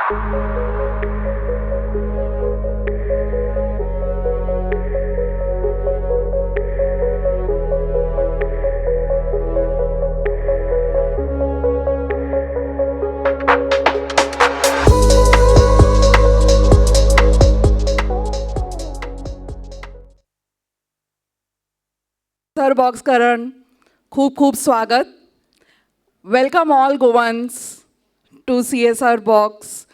Sir box करण खूप खूप स्वागत. Welcome all Goans to CSR Box,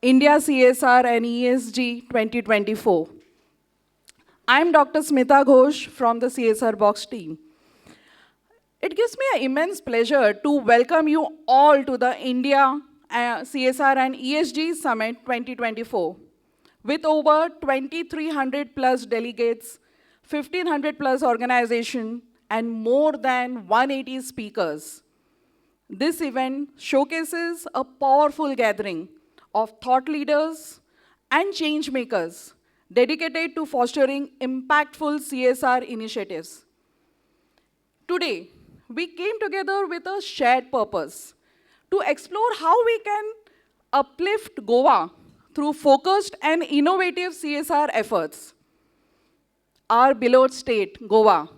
India CSR and ESG 2024. I'm Dr. Smita Ghosh from the CSR Box team. It gives me an immense pleasure to welcome you all to the India CSR and ESG Summit 2024. With over 2,300 plus delegates, 1,500 plus organizations, and more than 180 speakers. This event showcases a powerful gathering of thought leaders and change makers dedicated to fostering impactful CSR initiatives. Today, we came together with a shared purpose to explore how we can uplift Goa through focused and innovative CSR efforts. Our beloved state, Goa,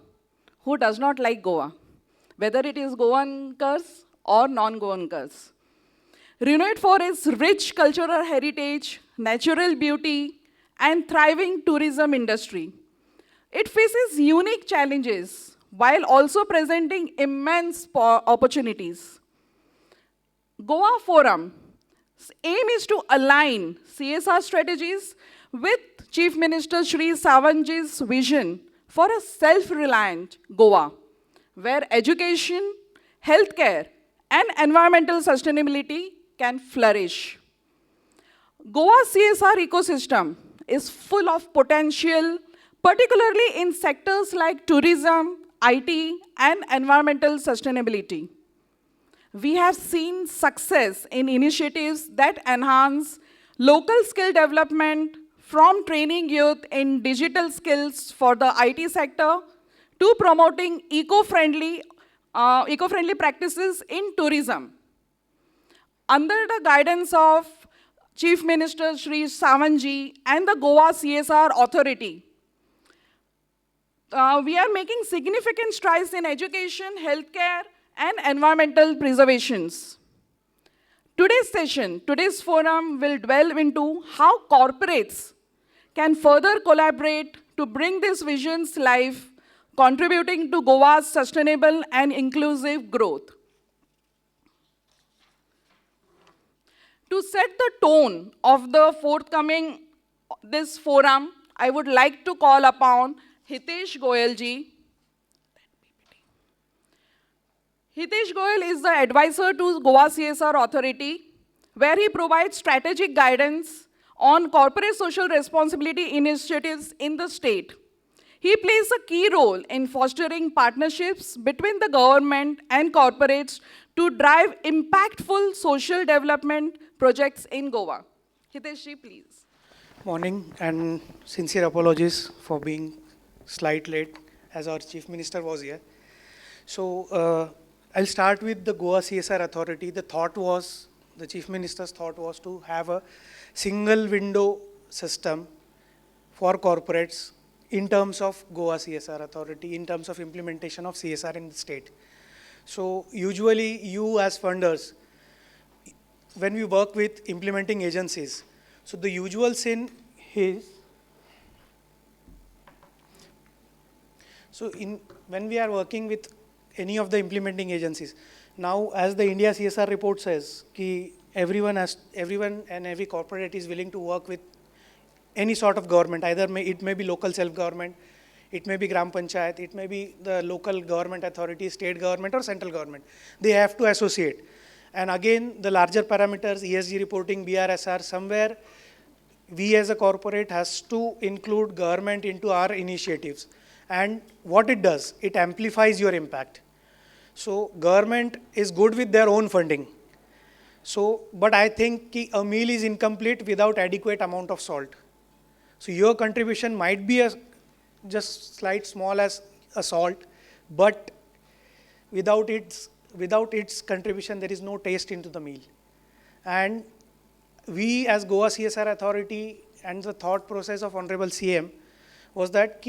who does not like Goa, whether it is Goankars or non-Goankars. Renowned for its rich cultural heritage, natural beauty, and thriving tourism industry. It faces unique challenges while also presenting immense opportunities. Goa Forum's aim is to align CSR strategies with Chief Minister Shri Sawantji's vision for a self-reliant Goa, where education, healthcare, and environmental sustainability can flourish. Goa's CSR ecosystem is full of potential, particularly in sectors like tourism, IT, and environmental sustainability. We have seen success in initiatives that enhance local skill development, from training youth in digital skills for the IT sector to promoting eco-friendly practices in tourism. Under the guidance of Chief Minister Shri Sawantji and the Goa CSR Authority, we are making significant strides in education, healthcare, and environmental preservations. Today's forum will delve into how corporates can further collaborate to bring these visions live, contributing to Goa's sustainable and inclusive growth. To set the tone of the forthcoming this forum, I would like to call upon Hitesh Goyal ji. Hitesh Goyal is the advisor to Goa CSR Authority, where he provides strategic guidance on corporate social responsibility initiatives in the state. He plays a key role in fostering partnerships between the government and corporates to drive impactful social development projects in Goa. Hitesh ji, please. Morning, and sincere apologies for being slight late as our Chief Minister was here. So I'll start with the Goa CSR Authority. The Chief Minister's thought was to have a single window system for corporates in terms of Goa CSR Authority, in terms of implementation of CSR in the state. So usually you as funders, when we work with implementing agencies, so the usual sin is, when we are working with any of the implementing agencies, now as the India CSR report says, everyone and every corporate is willing to work with any sort of government, it may be local self-government, it may be Gram Panchayat, it may be the local government authority, state government or central government. They have to associate. And again, the larger parameters, ESG reporting, BRSR, somewhere we as a corporate has to include government into our initiatives. And what it does, it amplifies your impact. So government is good with their own funding. So, but I think a meal is incomplete without adequate amount of salt. So your contribution might be just small as a salt, but without its contribution, there is no taste into the meal. And we as Goa CSR Authority and the thought process of Honorable CM was that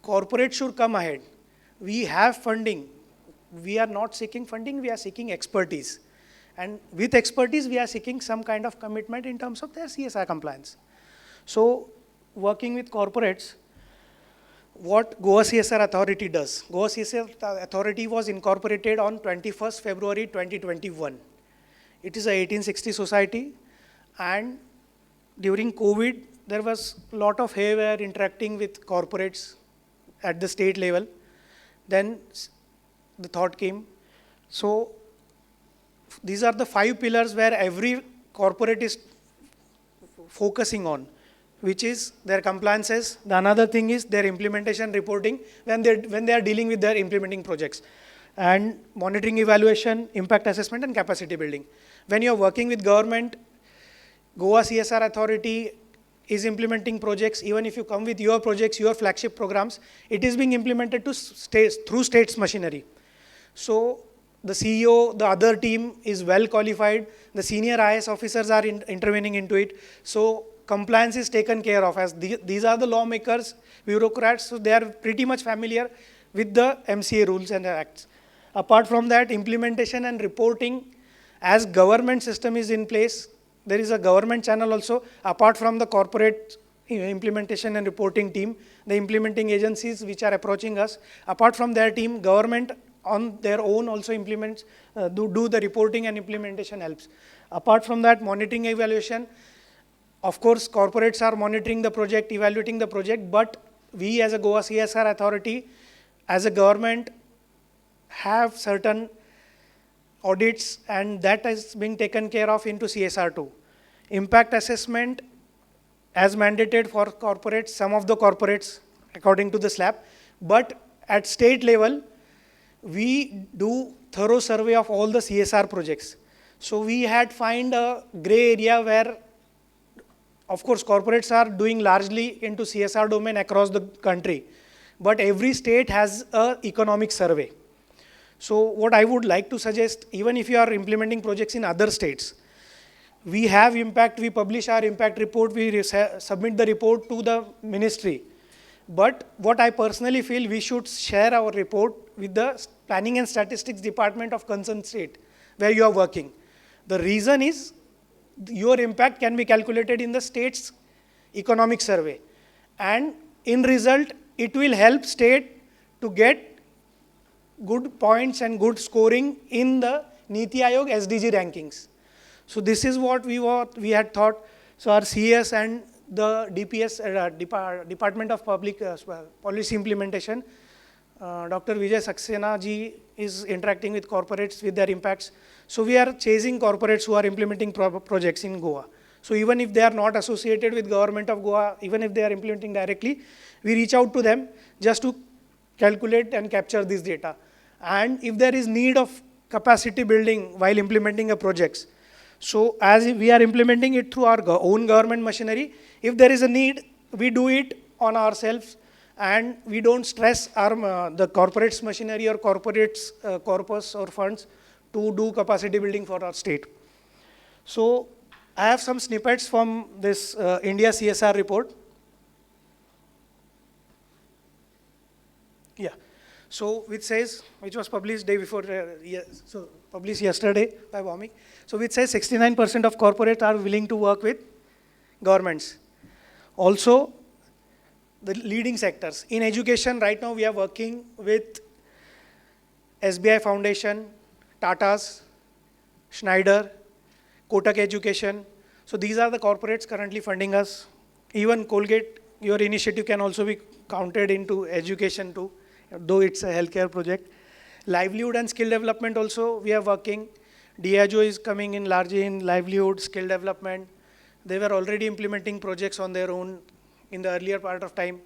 corporate should come ahead. We have funding. We are not seeking funding, we are seeking expertise. And with expertise, we are seeking some kind of commitment in terms of their CSR compliance. So working with corporates, what Goa CSR Authority does. Goa CSR Authority was incorporated on 21st February 2021. It is a 1860 society, and during COVID, there was a lot of haywire interacting with corporates at the state level. Then the thought came, so these are the 5 pillars where every corporate is focusing on, which is their compliances. The another thing is their implementation reporting when they are dealing with their implementing projects, and monitoring, evaluation, impact assessment, and capacity building. When you are working with government, Goa CSR Authority is implementing projects. Even if you come with your projects, your flagship programs, it is being implemented to states through states machinery. So the CEO, the other team is well qualified. The senior IS officers are intervening into it. So compliance is taken care of, as these are the lawmakers, bureaucrats, so they are pretty much familiar with the MCA rules and acts. Apart from that, implementation and reporting, as government system is in place, there is a government channel also. Apart from the corporate implementation and reporting team, the implementing agencies which are approaching us, apart from their team, government on their own also implements, do the reporting and implementation helps. Apart from that, monitoring, evaluation, of course, corporates are monitoring the project, evaluating the project, but we as a Goa CSR Authority, as a government, have certain audits, and that is being taken care of into CSR2. Impact assessment, as mandated for corporates, some of the corporates, according to the SLAP, but at state level, we do thorough survey of all the CSR projects. So we had find a gray area where, of course, corporates are doing largely into CSR domain across the country, but every state has an economic survey. So what I would like to suggest, even if you are implementing projects in other states, we have impact, we publish our impact report, we submit the report to the ministry. But what I personally feel, we should share our report with the Planning and Statistics Department of concerned state where you are working. The reason is your impact can be calculated in the state's economic survey. And in result, it will help state to get good points and good scoring in the Niti Aayog SDG rankings. So this is what we had thought. So our CS and the DPS, Department of Public Policy Implementation, Dr. Vijay Saxena ji is interacting with corporates with their impacts. So we are chasing corporates who are implementing projects in Goa. So even if they are not associated with government of Goa, even if they are implementing directly, we reach out to them just to calculate and capture this data. And if there is need of capacity building while implementing a projects, so as we are implementing it through our own government machinery, if there is a need, we do it on ourselves, and we don't stress our the corporates machinery or corporates corpus or funds to do capacity building for our state. So I have some snippets from this India CSR report. Yeah. So which says, which was published day before, so published yesterday by Vamik. So which says 69% of corporates are willing to work with governments. Also, the leading sectors. In education, right now we are working with SBI Foundation, Tata's, Schneider, Kotak Education. So these are the corporates currently funding us. Even Colgate, your initiative can also be counted into education too, though it's a healthcare project. Livelihood and skill development also, we are working. Diageo is coming in largely in livelihood, skill development. They were already implementing projects on their own in the earlier part of time.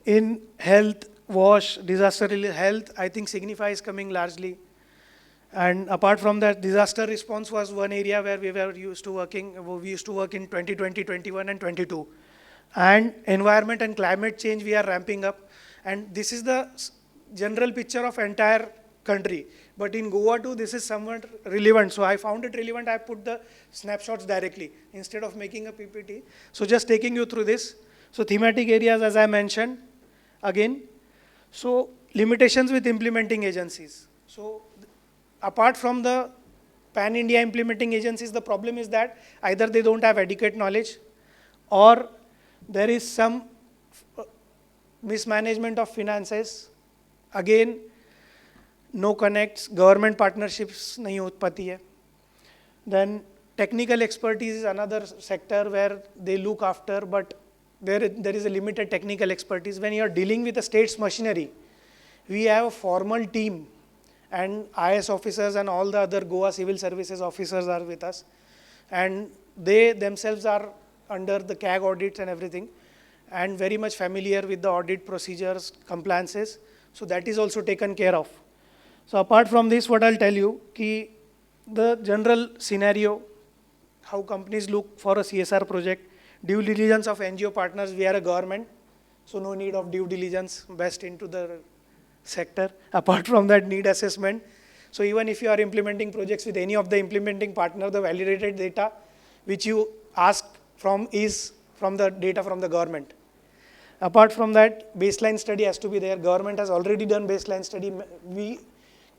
In health, WASH, disaster relief, health, I think Signify is coming largely. And apart from that, disaster response was one area where we were used to working. We used to work in 2020, 21, and 22. And environment and climate change, we are ramping up. And this is the general picture of entire country. But in Goa too, this is somewhat relevant. So I found it relevant. I put the snapshots directly instead of making a PPT. So just taking you through this. So thematic areas, as I mentioned, again. So limitations with implementing agencies. So apart from the pan-India implementing agencies, the problem is that either they don't have adequate knowledge, or there is some mismanagement of finances. Again, no connects, government partnerships nahi ho pati hai. Then technical expertise is another sector where they look after, but there is a limited technical expertise. When you are dealing with the state's machinery, we have a formal team, and IS officers and all the other Goa civil services officers are with us, and they themselves are under the CAG audits and everything, and very much familiar with the audit procedures, compliances. So that is also taken care of. So apart from this, what I'll tell you, ki the general scenario, how companies look for a CSR project, due diligence of NGO partners. We are a government, so no need of due diligence, best into the sector. Apart from that, need assessment. So even if you are implementing projects with any of the implementing partner, the validated data which you ask from is from the data from the government. Apart from that, baseline study has to be there. Government has already done baseline study. We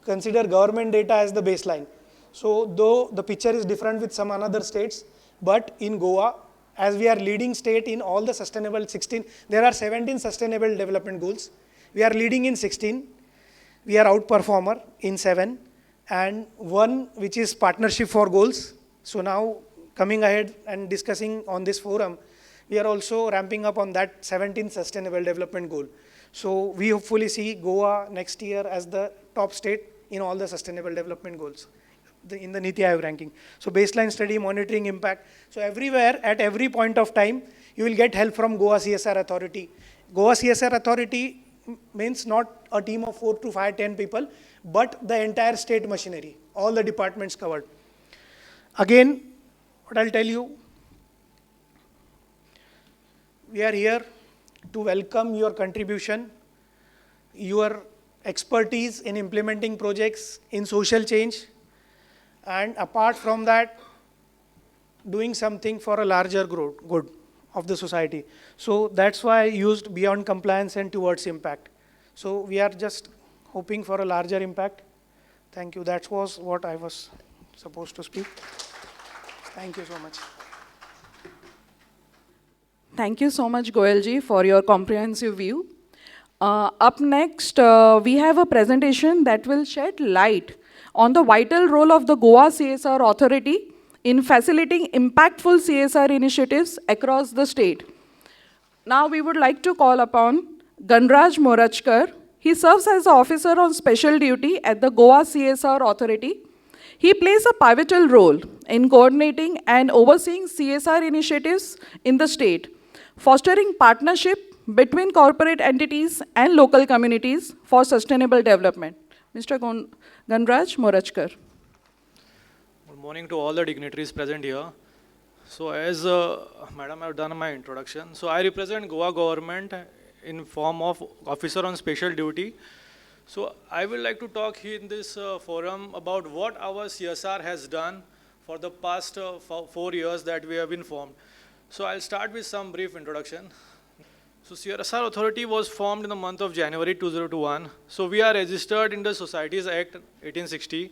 consider government data as the baseline. So though the picture is different with some other states, but in Goa, as we are leading state in all the sustainable 16, there are 17 sustainable development goals. We are leading in 16. We are outperformer in 7, and 1 which is partnership for goals. So now coming ahead and discussing on this forum, we are also ramping up on that 17th sustainable development goal. So we hopefully see Goa next year as the top state in all the sustainable development goals in the Niti Aayog ranking. So baseline study, monitoring impact. So everywhere, at every point of time, you will get help from Goa CSR Authority. Goa CSR Authority means not a team of 4 to 5, 10 people, but the entire state machinery, all the departments covered. Again, what I'll tell you, we are here to welcome your contribution, your expertise in implementing projects in social change, and apart from that, doing something for a larger good of the society. So that's why I used beyond compliance and towards impact. So we are just hoping for a larger impact. Thank you. That was what I was supposed to speak. Thank you so much. Thank you so much, Goyalji, for your comprehensive view. Up next, we have a presentation that will shed light on the vital role of the Goa CSR Authority in facilitating impactful CSR initiatives across the state. Now we would like to call upon Ganraj Morachkar. He serves as an officer on special duty at the Goa CSR Authority. He plays a pivotal role in coordinating and overseeing CSR initiatives in the state, fostering partnership between corporate entities and local communities for sustainable development. Mr. Ganraj Morachkar. Good morning to all the dignitaries present here. So as Madam have done my introduction, so I represent Goa government in form of officer on special duty. So I would like to talk here in this forum about what our CSR has done for the past 4 years that we have been formed. So I'll start with some brief introduction. So CSR Authority was formed in the month of January 2021. So we are registered in the Societies Act 1860.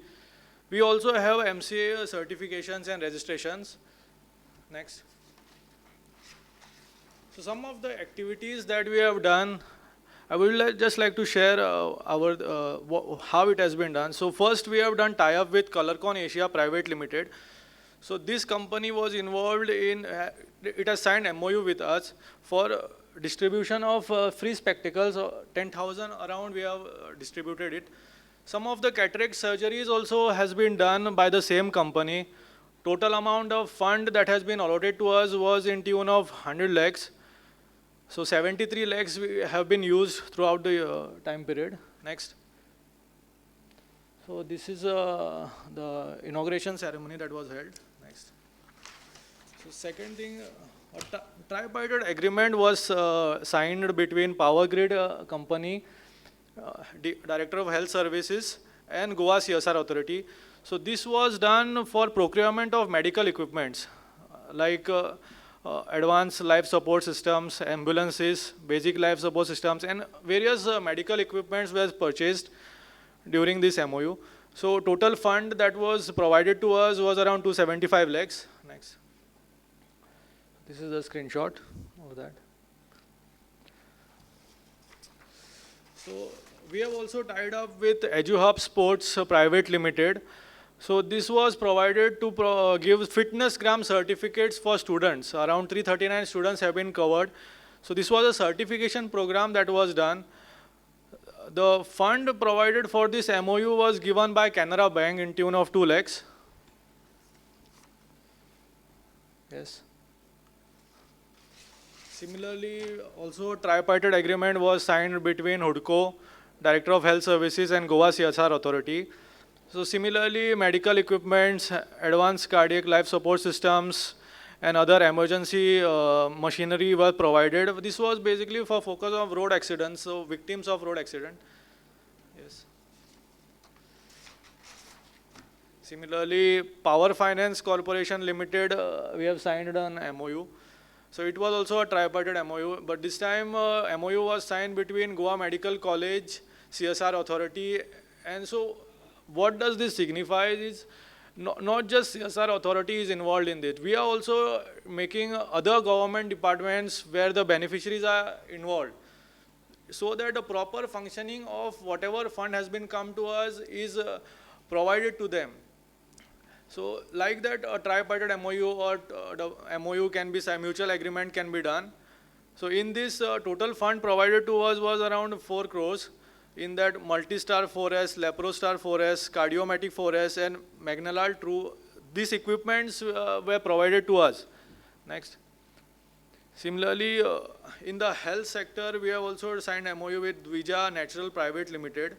We also have MCA certifications and registrations. Next. So some of the activities that we have done, I would just like to share how it has been done. So first we have done tie-up with Colorcon Asia Private Limited. So this company was involved in, it has signed MOU with us for distribution of free spectacles, 10,000 around we have distributed it. Some of the cataract surgeries also has been done by the same company. Total amount of fund that has been allotted to us was in tune of 100 lakhs. So 73 lakhs have been used throughout the time period. Next. So this is the inauguration ceremony that was held. Next. So second thing, a tripartite agreement was signed between Power Grid company, Director of Health Services, and Goa CSR Authority. So this was done for procurement of medical equipments like advanced life support systems, ambulances, basic life support systems, and various medical equipments were purchased during this MOU. So total fund that was provided to us was around 275 lakhs. Next. This is a screenshot of that. So we have also tied up with EduHub Sports Private Limited. So this was provided to give fitness gram certificates for students. Around 339 students have been covered. So this was a certification program that was done. The fund provided for this MOU was given by Canara Bank in tune of 2 lakhs. Yes. Similarly, also a tripartite agreement was signed between HUDCO, Director of Health Services, and Goa CSR Authority. So similarly, medical equipments, advanced cardiac life support systems, and other emergency machinery were provided. This was basically for focus of road accidents, so victims of road accident. Yes. Similarly, Power Finance Corporation Limited, we have signed an MOU. So it was also a tripartite MOU, but this time MOU was signed between Goa Medical College, CSR Authority, and so what does this signify is not just CSR Authority is involved in this. We are also making other government departments where the beneficiaries are involved, so that the proper functioning of whatever fund has been come to us is provided to them. So like that, a tripartite MOU or the MOU can be, mutual agreement can be done. So in this total fund provided to us was around 4 crores. In that multi-star 4S, Leprostar 4S, Cardiomatic 4S, and Magnalal True, these equipments were provided to us. Next. Similarly, in the health sector, we have also signed MOU with Dvija Natural Private Limited.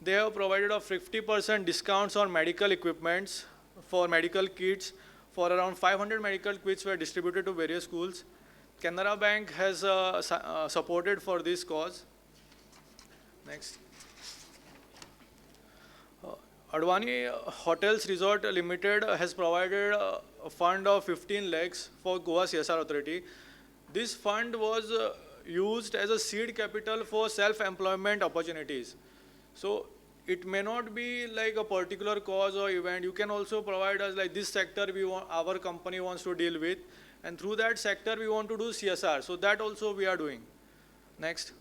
They have provided a 50% discounts on medical equipments for medical kits. For around 500 medical kits were distributed to various schools. Canara Bank has supported for this cause. Next. Advani Hotels Resort Limited has provided a fund of 15 lakhs for Goa CSR Authority. This fund was used as a seed capital for self-employment opportunities. So it may not be like a particular cause or event. You can also provide us like this sector our company wants to deal with, and through that sector we want to do CSR. So that also we are doing. Next.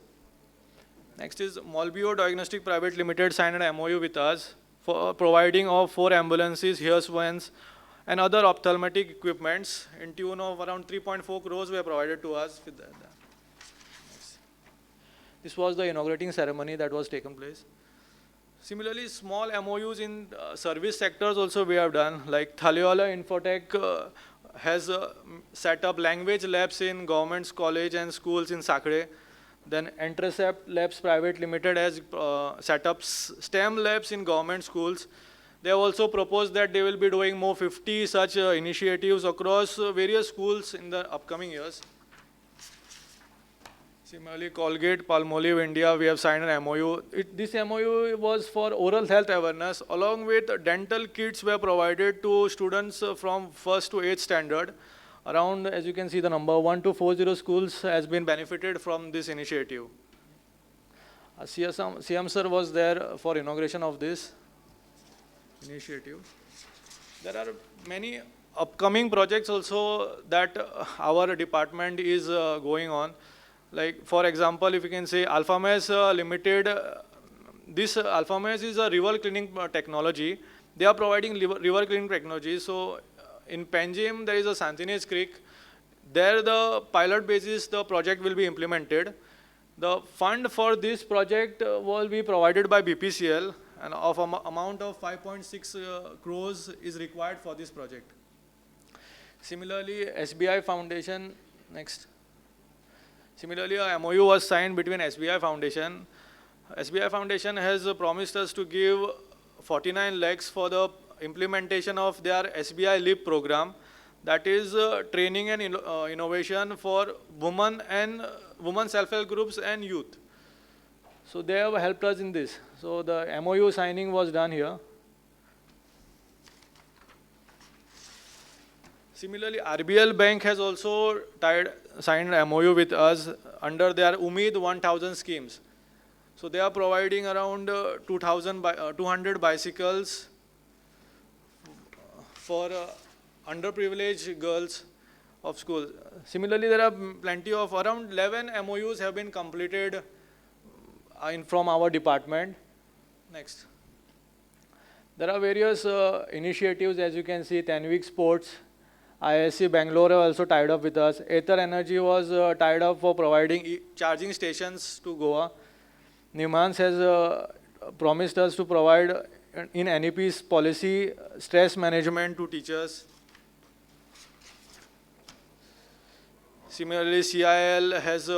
Next is Molbio Diagnostic Private Limited signed an MOU with us for providing of 4 ambulances, HEARS vans, and other ophthalmic equipments in tune of around 3.4 crores were provided to us. With that. This was the inaugurating ceremony that was taken place. Similarly, small MOUs in service sectors also we have done, like Thaliola Infotech has set up language labs in government college and schools in Sakre. Then Intercept Labs Private Limited has set up STEM labs in government schools. They have also proposed that they will be doing more 50 such initiatives across various schools in the upcoming years. Similarly, Colgate Palmolive India, we have signed an MOU. This MOU was for oral health awareness, along with dental kits were provided to students from 1st to 8th standard. Around, as you can see, the number 1 to 40 schools has been benefited from this initiative. CM sir was there for inauguration of this initiative. There are many upcoming projects also that our department is going on. Like, for example, if you can say Alphames Limited, this Alphames is a river cleaning technology. They are providing river cleaning technology. So in Panjim, there is a Santinez Creek. There the pilot basis, the project will be implemented. The fund for this project will be provided by BPCL, and of amount of 5.6 crores is required for this project. Similarly, SBI Foundation, next. Similarly, a MOU was signed between SBI Foundation. SBI Foundation has promised us to give 49 lakhs for the implementation of their SBI LEAP program, that is training and innovation for women and women self-help groups and youth. So they have helped us in this. So the MOU signing was done here. Similarly, RBL Bank has also signed MOU with us under their Umeed 1000 schemes. So they are providing around 200 bicycles for underprivileged girls of school. Similarly, there are plenty of around 11 MOUs have been completed from our department. Next. There are various initiatives, as you can see, 10-week sports. ISC Bangalore have also tied up with us. Aether Energy was tied up for providing charging stations to Goa. Nimans has promised us to provide in NEP's policy stress management to teachers. Similarly, CIL has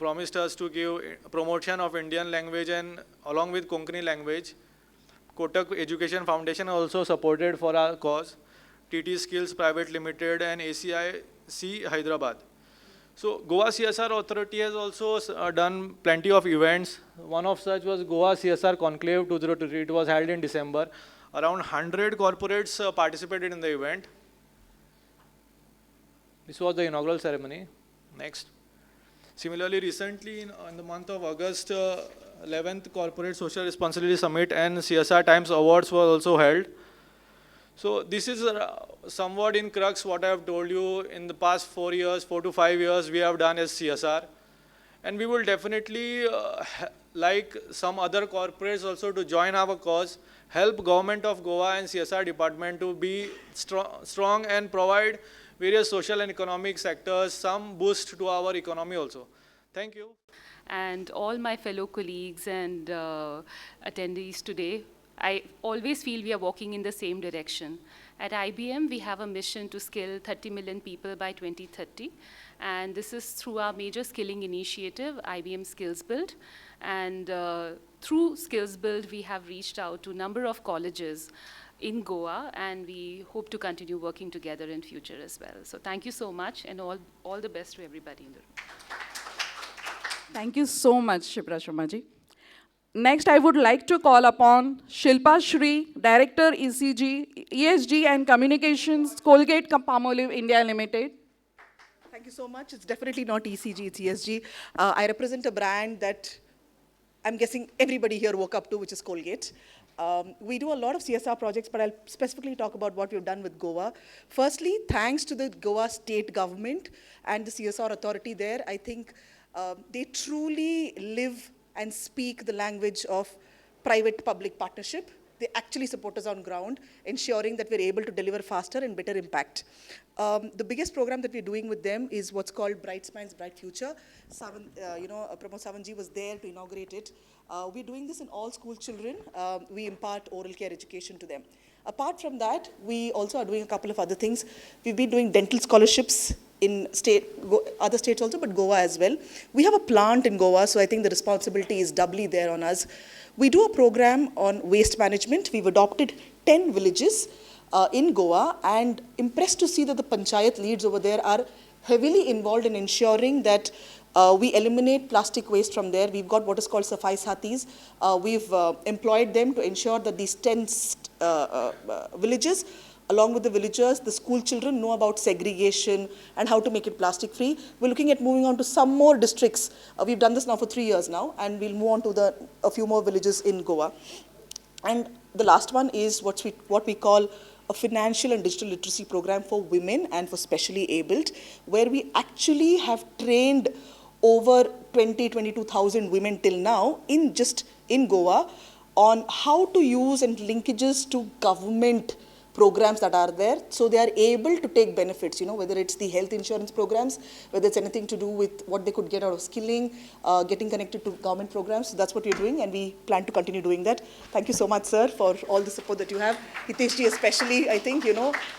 promised us to give promotion of Indian language and along with Konkani language. Kotak Education Foundation also supported for our cause. TT Skills Private Limited and ACIC Hyderabad. So Goa CSR Authority has also done plenty of events. One of such was Goa CSR Conclave 2023. It was held in December. Around 100 corporates participated in the event. This was the inaugural ceremony. Next. Similarly, recently in the month of August, 11th Corporate Social Responsibility Summit and CSR Times Awards were also held. So this is somewhat in crux what I have told you in the past 4 to 5 years we have done as CSR. And we will definitely like some other corporates also to join our cause, help Government of Goa and CSR department to be strong and provide various social and economic sectors, some boost to our economy also. Thank you. And all my fellow colleagues and attendees today, I always feel we are walking in the same direction. At IBM, we have a mission to skill 30 million people by 2030. And this is through our major skilling initiative, IBM Skills Build. And through Skills Build, we have reached out to a number of colleges in Goa, and we hope to continue working together in future as well. So thank you so much, and all the best to everybody in the room. Thank you so much, Shipra Sharmaji. Next, I would like to call upon Shilpa Shri, Director ECG, ESG and Communications, Colgate-Palmolive India Limited. Thank you so much. It's definitely not ECG, it's ESG. I represent a brand that I'm guessing everybody here woke up to, which is Colgate. We do a lot of CSR projects, but I'll specifically talk about what we've done with Goa. Firstly, thanks to the Goa state government and the CSR authority there, I think they truly live and speak the language of private-public partnership. They actually support us on ground, ensuring that we're able to deliver faster and better impact. The biggest program that we're doing with them is what's called Bright Minds, Bright Future. Pramod Savanji was there to inaugurate it. We're doing this in all school children. We impart oral care education to them. Apart from that, we also are doing a couple of other things. We've been doing dental scholarships in other states also, but Goa as well. We have a plant in Goa, so I think the responsibility is doubly there on us. We do a program on waste management. We've adopted 10 villages in Goa, and impressed to see that the panchayat leads over there are heavily involved in ensuring that we eliminate plastic waste from there. We've got what is called Safai Sathis. We've employed them to ensure that these 10 villages, along with the villagers, the school children know about segregation and how to make it plastic free. We're looking at moving on to some more districts. We've done this now for 3 years now, and we'll move on to a few more villages in Goa. And the last one is what we call a financial and digital literacy program for women and for specially abled, where we actually have trained over 22,000 women till now in Goa on how to use and linkages to government programs that are there, so they are able to take benefits, whether it's the health insurance programs, whether it's anything to do with what they could get out of skilling, getting connected to government programs. So that's what we're doing, and we plan to continue doing that. Thank you so much, sir, for all the support that you have. Hiteshji especially, I think, and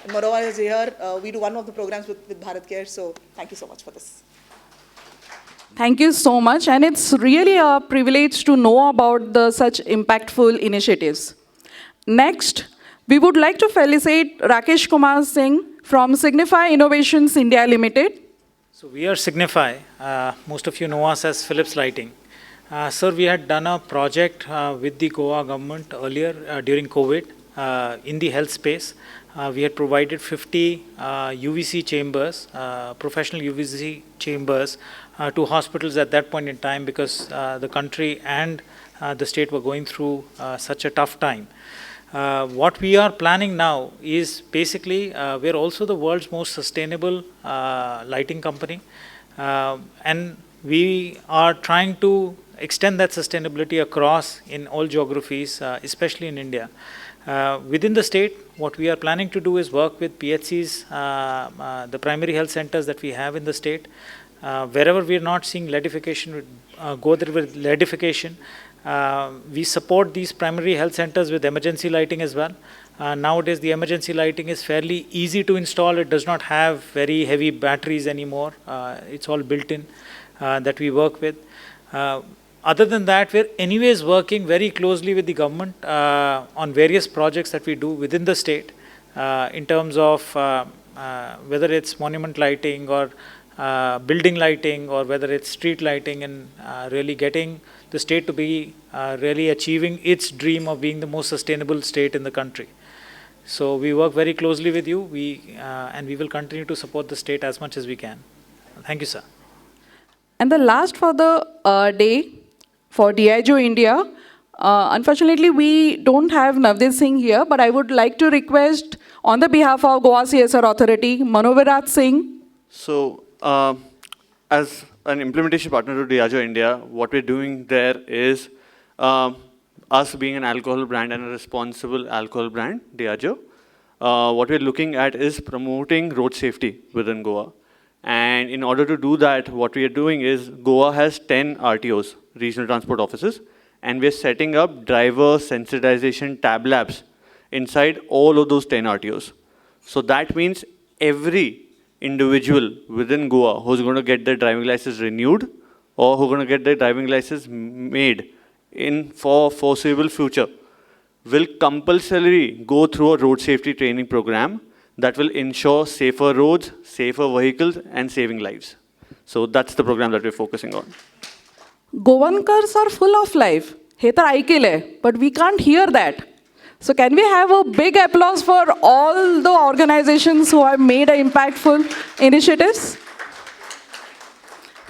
Marwa is here. We do one of the programs with Bharat Care, so thank you so much for this. Thank you so much, and it's really a privilege to know about such impactful initiatives. Next, we would like to felicitate Rakesh Kumar Singh from Signify Innovations India Limited. So we are Signify. Most of you know us as Philips Lighting. Sir, we had done a project with the Goa government earlier during COVID in the health space. We had provided 50 UVC chambers, professional UVC chambers to hospitals at that point in time because the country and the state were going through such a tough time. What we are planning now is basically we're also the world's most sustainable lighting company, and we are trying to extend that sustainability across in all geographies, especially in India. Within the state, what we are planning to do is work with PHCs, the primary health centers that we have in the state. Wherever we are not seeing leadification, go there with leadification. We support these primary health centers with emergency lighting as well. Nowadays, the emergency lighting is fairly easy to install. It does not have very heavy batteries anymore. It's all built in that we work with. Other than that, we're anyways working very closely with the government on various projects that we do within the state in terms of whether it's monument lighting or building lighting or whether it's street lighting, and really getting the state to be really achieving its dream of being the most sustainable state in the country. So we work very closely with you, and we will continue to support the state as much as we can. Thank you, sir. And the last for the day for Diageo India, unfortunately we don't have Navdeep Singh here, but I would like to request on the behalf of Goa CSR Authority, Manovirat Singh. So, as an implementation partner to Diageo India, what we're doing there is us being an alcohol brand and a responsible alcohol brand, Diageo. What we're looking at is promoting road safety within Goa. And in order to do that, what we are doing is Goa has 10 RTOs, regional transport offices, and we're setting up driver sensitization tab labs inside all of those 10 RTOs. So that means every individual within Goa who's going to get their driving license renewed or who's going to get their driving license made in for foreseeable future will compulsorily go through a road safety training program that will ensure safer roads, safer vehicles, and saving lives. So that's the program that we're focusing on. Goankars are full of life. हे तर ऐकेले, but we can't hear that. So can we have a big applause for all the organizations who have made impactful initiatives?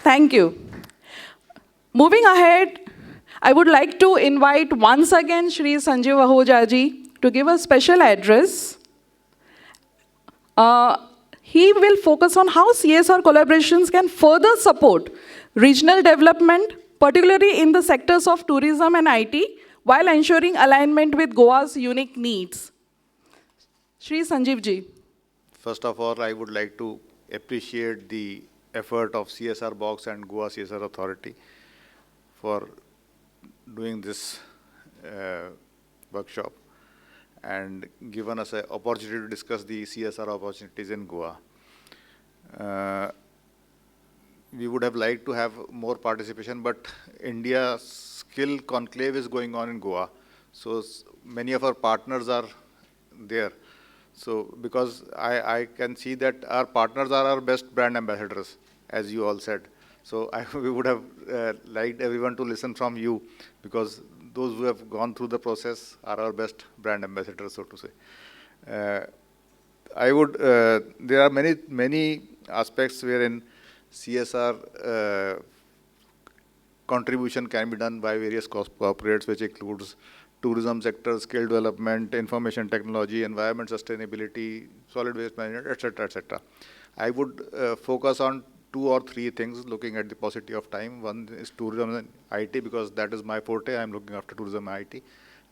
Thank you. Moving ahead, I would like to invite once again Shri Sanjeev Ahuja ji to give a special address. He will focus on how CSR collaborations can further support regional development, particularly in the sectors of tourism and IT, while ensuring alignment with Goa's unique needs. Shri Sanjeev ji. First of all, I would like to appreciate the effort of CSR Box and Goa CSR Authority for doing this workshop and given us an opportunity to discuss the CSR opportunities in Goa. We would have liked to have more participation, but India Skill Conclave is going on in Goa. So many of our partners are there. So because I can see that our partners are our best brand ambassadors, as you all said. So we would have liked everyone to listen from you, because those who have gone through the process are our best brand ambassadors, so to say. There are many aspects wherein CSR contribution can be done by various corporates, which includes tourism sector, skill development, information technology, environment sustainability, solid waste management, etc., etc. I would focus on 2 or 3 things looking at the paucity of time. One is tourism and IT, because that is my forte. I'm looking after tourism and IT.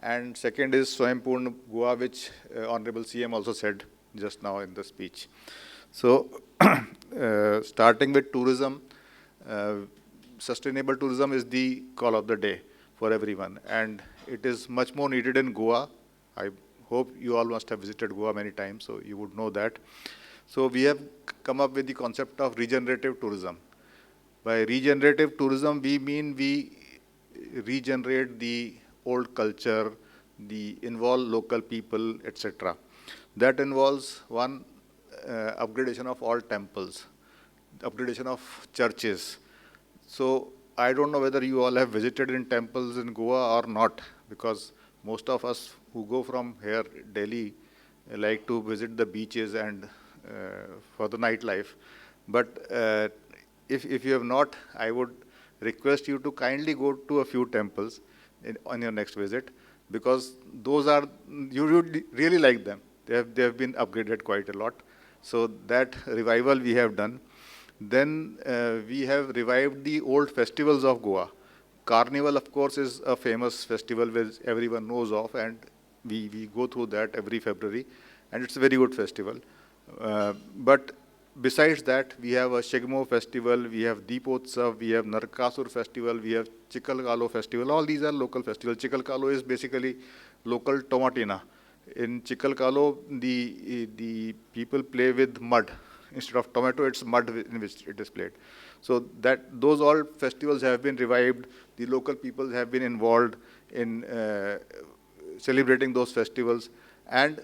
And second is Swaympurna Goa, which Honorable CM also said just now in the speech. So starting with tourism, sustainable tourism is the call of the day for everyone, and it is much more needed in Goa. I hope you all must have visited Goa many times, so you would know that. So we have come up with the concept of regenerative tourism. By regenerative tourism, we mean we regenerate the old culture, involve local people, etc. That involves one, upgradation of all temples, upgradation of churches. So I don't know whether you all have visited in temples in Goa or not, because most of us who go from here, Delhi, like to visit the beaches and for the nightlife. But if you have not, I would request you to kindly go to a few temples on your next visit, because those are, you would really like them. They have been upgraded quite a lot. So that revival we have done. Then we have revived the old festivals of Goa. Carnival, of course, is a famous festival which everyone knows of, and we go through that every February, and it's a very good festival. But besides that, we have a Shigmo festival, we have Deepotsav, we have Narkasur festival, we have Chikalkalo festival. All these are local festivals. Chikalkalo is basically local tomatina. In Chikalkalo, the people play with mud. Instead of tomato, it's mud in which it is played. So that those all festivals have been revived. The local people have been involved in celebrating those festivals, and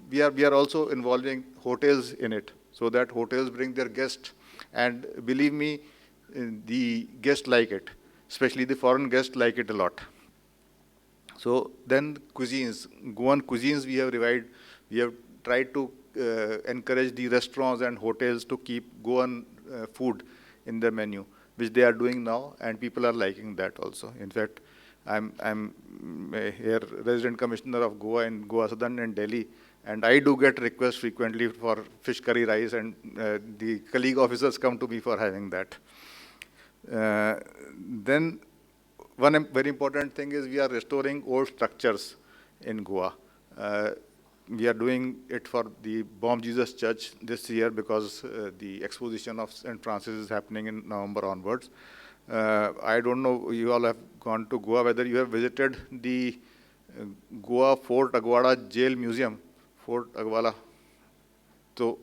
we are also involving hotels in it, so that hotels bring their guests, and believe me, the guests like it, especially the foreign guests like it a lot. So then cuisines, Goan cuisines we have revived. We have tried to encourage the restaurants and hotels to keep Goan food in their menu, which they are doing now, and people are liking that also. In fact, I'm here resident commissioner of Goa in Goa Southern and Delhi, and I do get requests frequently for fish curry rice, and the colleague officers come to me for having that. Then one very important thing is we are restoring old structures in Goa. We are doing it for the Bomb Jesus Church this year, because the exposition of St. Francis is happening in November onwards. I don't know, you all have gone to Goa, whether you have visited the Goa Fort Aguada Jail Museum, Fort Aguala. So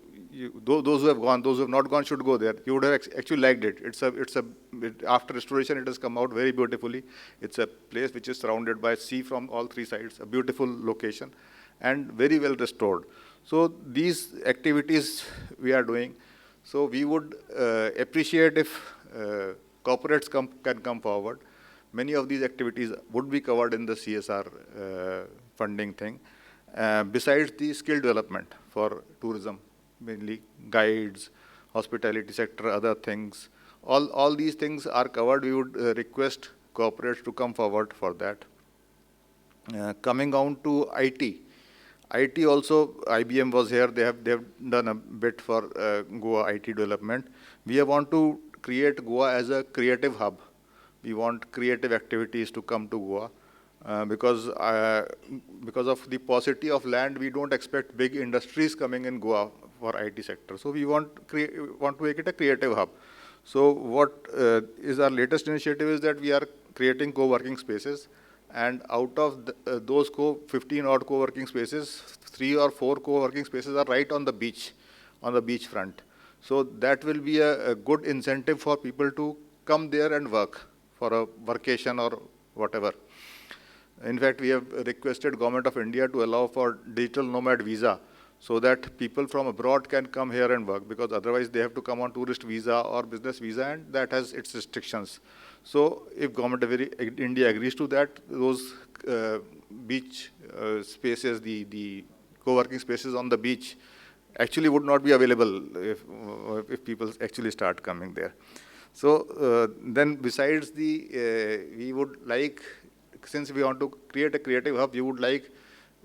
those who have gone, those who have not gone should go there. You would have actually liked it. After restoration, it has come out very beautifully. It's a place which is surrounded by sea from all three sides, a beautiful location, and very well restored. So these activities we are doing. So we would appreciate if corporates can come forward. Many of these activities would be covered in the CSR funding thing. Besides the skill development for tourism, mainly guides, hospitality sector, other things, all these things are covered. We would request corporates to come forward for that. Coming on to IT. IT also, IBM was here. They have done a bit for Goa IT development. We want to create Goa as a creative hub. We want creative activities to come to Goa. Because of the paucity of land, we don't expect big industries coming in Goa for IT sector. So we want to make it a creative hub. So what is our latest initiative is that we are creating co-working spaces, and out of those 15 odd co-working spaces, 3 or 4 co-working spaces are right on the beach front. So that will be a good incentive for people to come there and work for a vacation or whatever. In fact, we have requested Government of India to allow for digital nomad visa, so that people from abroad can come here and work, because otherwise they have to come on tourist visa or business visa, and that has its restrictions. So if Government of India agrees to that, those beach spaces, the co-working spaces on the beach, actually would not be available if people actually start coming there. So then besides we would like, since we want to create a creative hub, we would like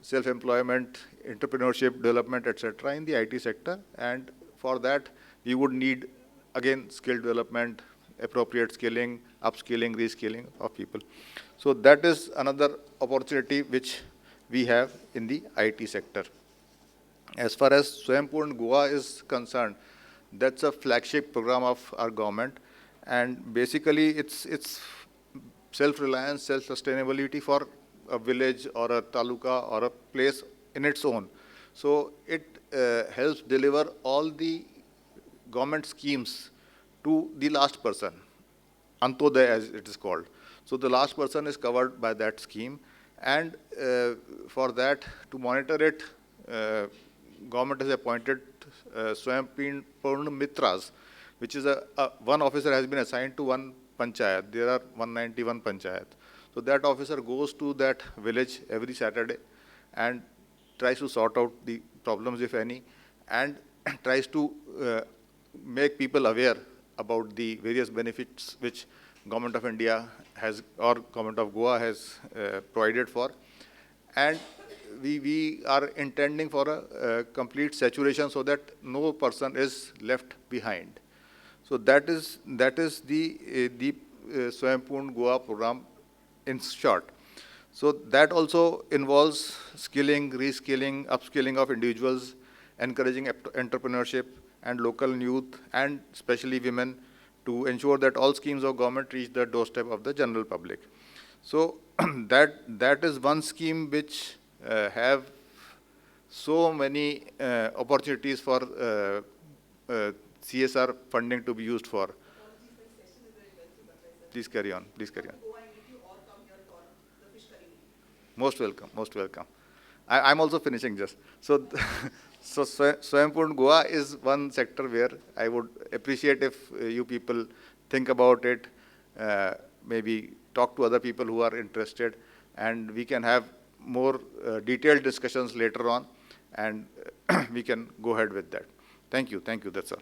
self-employment, entrepreneurship, development, etc. in the IT sector. And for that, we would need, again, skill development, appropriate skilling, upskilling, reskilling of people. So that is another opportunity which we have in the IT sector. As far as Swayambhurna Goa is concerned, that's a flagship program of our government. And basically, it's self-reliance, self-sustainability for a village or a taluka or a place in its own. So it helps deliver all the government schemes to the last person, Antodaya as it is called. So the last person is covered by that scheme, and for that, to monitor it, government has appointed Swayambhurna Mitras, which is one officer has been assigned to one panchayat. There are 191 panchayat. So that officer goes to that village every Saturday and tries to sort out the problems, if any, and tries to make people aware about the various benefits which Government of India has or Government of Goa has provided for. And we are intending for a complete saturation so that no person is left behind. So that is the Swayambhur Goa program in short. So that also involves skilling, reskilling, upskilling of individuals, encouraging entrepreneurship and local youth and especially women to ensure that all schemes of government reach the doorstep of the general public. So that is one scheme which have so many opportunities for CSR funding to be used for. Please carry on. Please carry on. Most welcome. Most welcome. I'm also finishing just. So, so Swayambhur Goa is one sector where I would appreciate if you people think about it, maybe talk to other people who are interested, and we can have more detailed discussions later on, and we can go ahead with that. Thank you. Thank you. That's all.